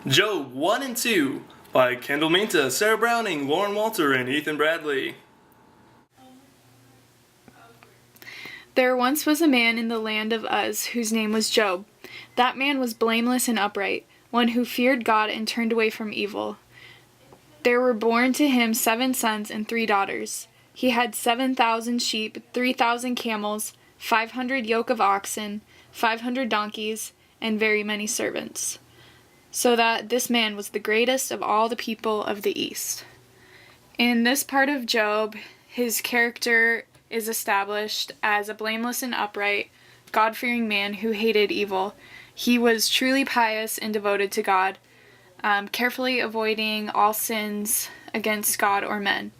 Job 1 and 2 by Kendall, Minta, Sarah Browning, Lauren Walter, and Ethan Bradley. There once was a man in the land of Uz whose name was Job. That man was blameless and upright, one who feared God and turned away from evil. There were born to him 7 sons and 3 daughters. He had 7,000 sheep, 3,000 camels, 500 yoke of oxen, 500 donkeys, and very many servants. So that this man was the greatest of all the people of the East. In this part of Job, his character is established as a blameless and upright, God-fearing man who hated evil. He was truly pious and devoted to God, carefully avoiding all sins against God or men.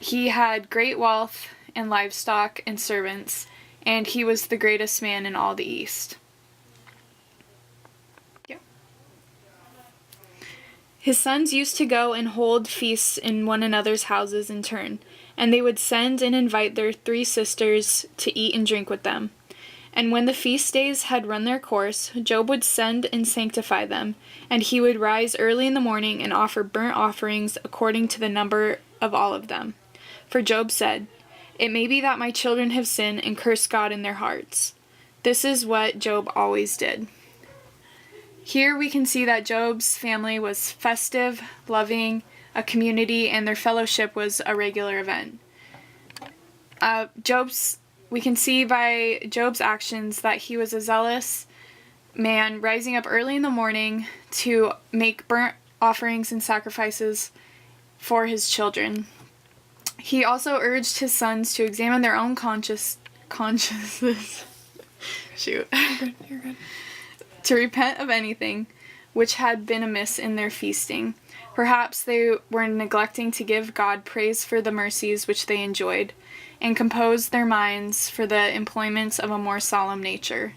He had great wealth and livestock and servants, and he was the greatest man in all the East. His sons used to go and hold feasts in one another's houses in turn, and they would send and invite their 3 sisters to eat and drink with them. And when the feast days had run their course, Job would send and sanctify them, and he would rise early in the morning and offer burnt offerings according to the number of all of them. For Job said, "It may be that my children have sinned and cursed God in their hearts." This is what Job always did. Here we can see that Job's family was festive, loving, a community, and their fellowship was a regular event. We can see by Job's actions that he was a zealous man, rising up early in the morning to make burnt offerings and sacrifices for his children. He also urged his sons to examine their own consciences. Shoot. You're good. To repent of anything which had been amiss in their feasting. Perhaps they were neglecting to give God praise for the mercies which they enjoyed, and compose their minds for the employments of a more solemn nature.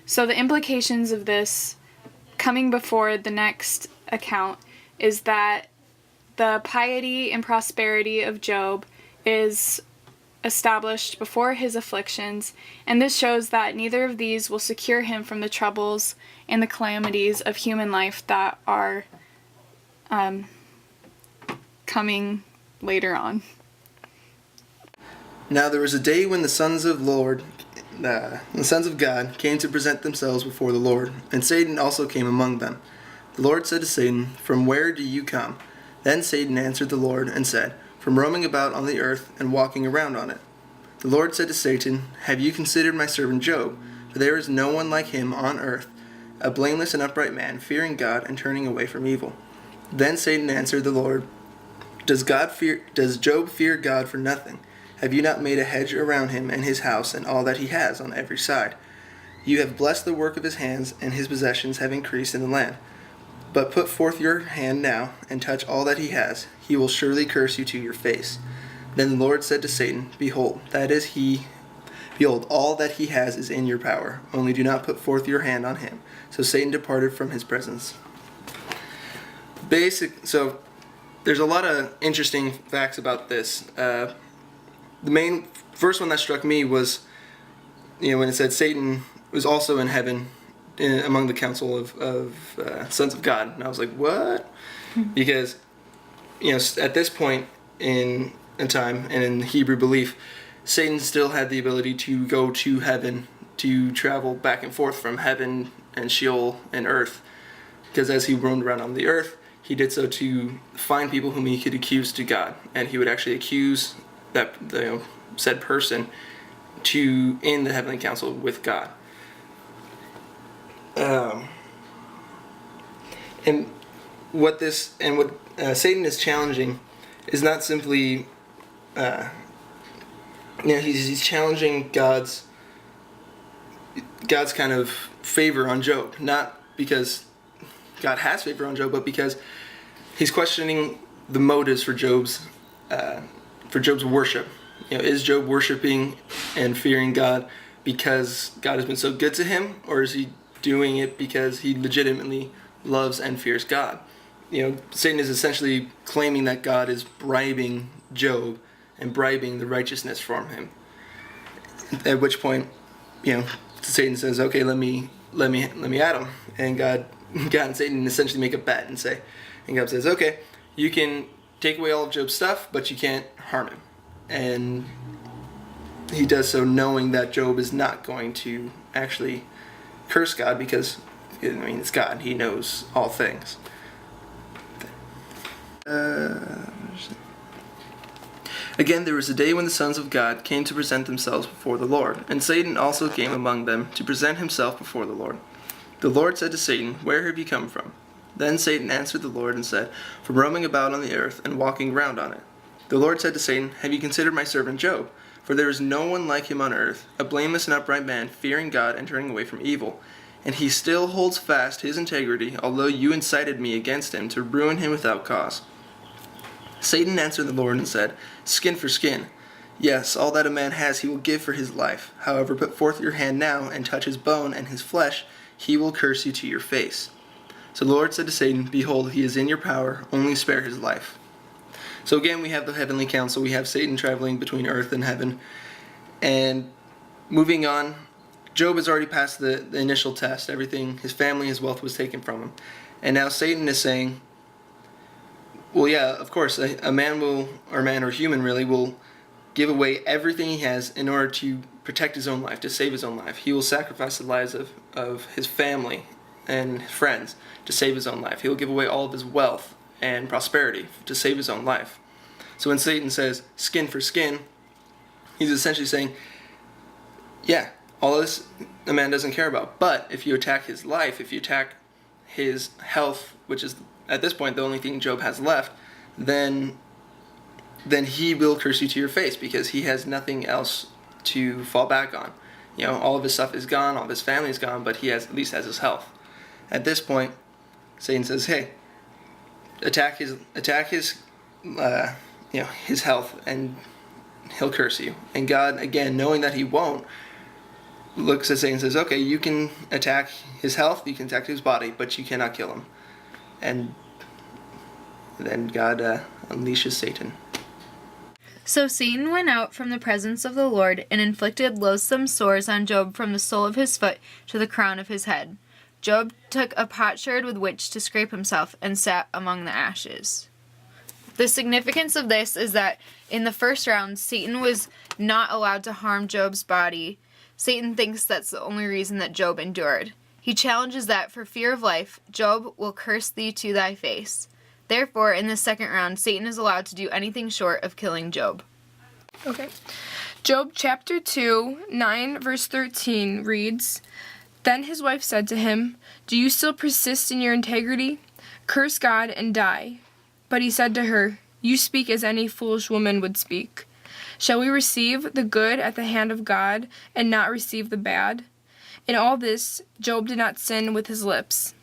So the implications of this, coming before the next account, is that the piety and prosperity of Job is established before his afflictions, and this shows that neither of these will secure him from the troubles and the calamities of human life that are coming later on. Now there was a day when the sons of God came to present themselves before the Lord, and Satan also came among them. The Lord said to Satan, "From where do you come?" Then Satan answered the Lord and said, "From roaming about on the earth and walking around on it." The Lord said to Satan, "Have you considered my servant Job? For there is no one like him on earth, a blameless and upright man, fearing God and turning away from evil." Then Satan answered the Lord, Does Job fear God for nothing? Have you not made a hedge around him and his house and all that he has on every side? You have blessed the work of his hands, and his possessions have increased in the land. But put forth your hand now and touch all that he has. He will surely curse you to your face. Then the Lord said to Satan, Behold, all that he has is in your power. Only do not put forth your hand on him. So Satan departed from his presence. So there's a lot of interesting facts about this. The main first one that struck me was, when it said Satan was also in heaven among the council of sons of God. And I was like, what? Because, at this point in time and in Hebrew belief, Satan still had the ability to go to heaven, to travel back and forth from heaven and Sheol and earth. Because as he roamed around on the earth, he did so to find people whom he could accuse to God. And he would actually accuse that said person in the heavenly council with God. And what Satan is challenging is not simply, he's challenging God's kind of favor on Job, not because God has favor on Job, but because he's questioning the motives for Job's worship. Is Job worshiping and fearing God because God has been so good to him, or is he doing it because he legitimately loves and fears God? Satan is essentially claiming that God is bribing Job and bribing the righteousness from him. At which point, Satan says, "Okay, let me let me at him. And God and Satan essentially make a bet and say, and God says, okay, you can take away all of Job's stuff, but you can't harm him. And he does so knowing that Job is not going to actually curse God, because, I mean, it's God. He knows all things. Again, there was a day when the sons of God came to present themselves before the Lord, and Satan also came among them to present himself before the Lord. The Lord said to Satan, "Where have you come from?" Then Satan answered the Lord and said, "From roaming about on the earth and walking round on it." The Lord said to Satan, "Have you considered my servant Job? For there is no one like him on earth, a blameless and upright man, fearing God and turning away from evil. And he still holds fast his integrity, although you incited me against him to ruin him without cause." Satan answered the Lord and said, "Skin for skin. Yes, all that a man has he will give for his life. However, put forth your hand now and touch his bone and his flesh, he will curse you to your face." So the Lord said to Satan, "Behold, he is in your power, only spare his life." So again, we have the heavenly council. We have Satan traveling between earth and heaven. And moving on, Job has already passed the initial test. Everything, his family, his wealth was taken from him. And now Satan is saying, well, yeah, of course, a man will, or man or human really, will give away everything he has in order to protect his own life, to save his own life. He will sacrifice the lives of his family and his friends to save his own life. He will give away all of his wealth and prosperity to save his own life. So when Satan says skin for skin, he's essentially saying, yeah, all this a man doesn't care about. But if you attack his life, if you attack his health, which is at this point the only thing Job has left, then he will curse you to your face, because he has nothing else to fall back on. You know, all of his stuff is gone, all of his family is gone, but he at least has his health. At this point, Satan says, hey, attack his his health, and he'll curse you. And God, again, knowing that he won't, looks at Satan and says, okay, you can attack his health, you can attack his body, but you cannot kill him. And then God unleashes Satan. So Satan went out from the presence of the Lord and inflicted loathsome sores on Job from the sole of his foot to the crown of his head. Job took a potsherd with which to scrape himself and sat among the ashes. The significance of this is that in the first round, Satan was not allowed to harm Job's body. Satan thinks that's the only reason that Job endured. He challenges that for fear of life, Job will curse thee to thy face. Therefore, in the second round, Satan is allowed to do anything short of killing Job. Okay. Job chapter 2, 9 verse 13 reads, "Then his wife said to him, 'Do you still persist in your integrity? Curse God and die.' But he said to her, 'You speak as any foolish woman would speak. Shall we receive the good at the hand of God and not receive the bad?' In all this, Job did not sin with his lips."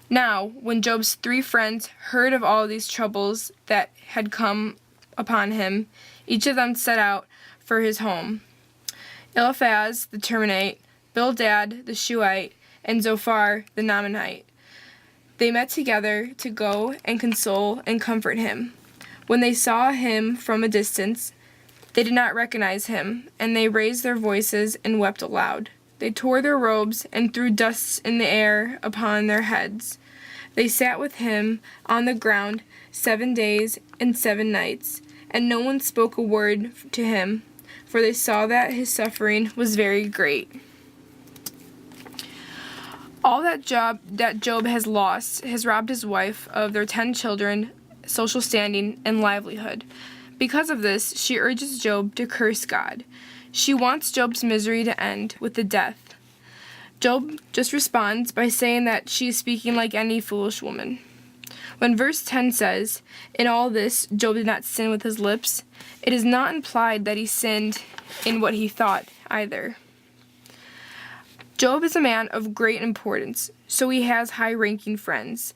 Now, when Job's 3 friends heard of all these troubles that had come upon him, each of them set out for his home. Eliphaz the Temanite, Bildad the Shuhite, and Zophar the Naamanite. They met together to go and console and comfort him. When they saw him from a distance, they did not recognize him, and they raised their voices and wept aloud. They tore their robes and threw dust in the air upon their heads. They sat with him on the ground 7 days and 7 nights, and no one spoke a word to him, for they saw that his suffering was very great. All that Job has lost has robbed his wife of their 10 children, social standing, and livelihood. Because of this, she urges Job to curse God. She wants Job's misery to end with the death. Job just responds by saying that she is speaking like any foolish woman. When verse 10 says, "In all this, Job did not sin with his lips," it is not implied that he sinned in what he thought either. Job is a man of great importance, so he has high-ranking friends.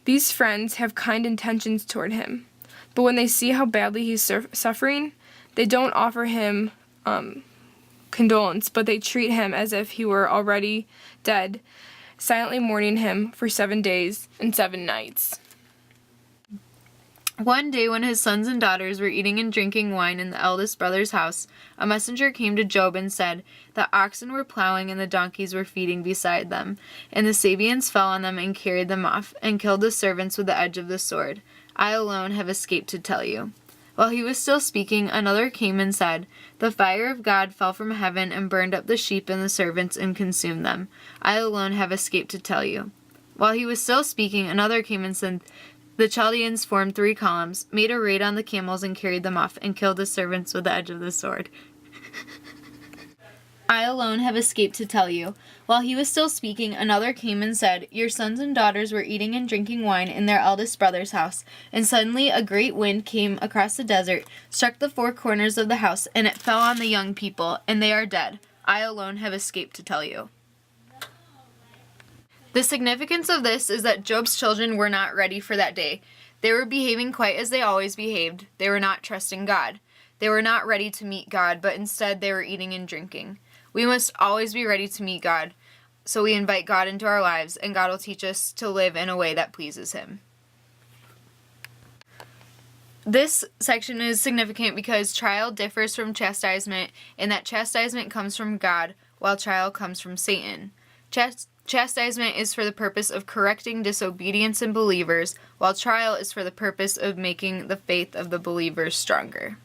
These friends have kind intentions toward him, but when they see how badly he's suffering, they don't offer him condolence, but they treat him as if he were already dead, silently mourning him for 7 days and 7 nights. One day when his sons and daughters were eating and drinking wine in the eldest brother's house, a messenger came to Job and said, "The oxen were plowing and the donkeys were feeding beside them, and the Sabeans fell on them and carried them off, and killed the servants with the edge of the sword. I alone have escaped to tell you." While he was still speaking, another came and said, "The fire of God fell from heaven and burned up the sheep and the servants and consumed them. I alone have escaped to tell you." While he was still speaking, another came and said, "The Chaldeans formed 3 columns, made a raid on the camels and carried them off, and killed the servants with the edge of the sword. I alone have escaped to tell you." While he was still speaking, another came and said, "Your sons and daughters were eating and drinking wine in their eldest brother's house, and suddenly a great wind came across the desert, struck the 4 corners of the house, and it fell on the young people, and they are dead. I alone have escaped to tell you." The significance of this is that Job's children were not ready for that day. They were behaving quite as they always behaved. They were not trusting God. They were not ready to meet God, but instead they were eating and drinking. We must always be ready to meet God, so we invite God into our lives, and God will teach us to live in a way that pleases Him. This section is significant because trial differs from chastisement, and that chastisement comes from God, while trial comes from Satan. Chastisement is for the purpose of correcting disobedience in believers, while trial is for the purpose of making the faith of the believers stronger.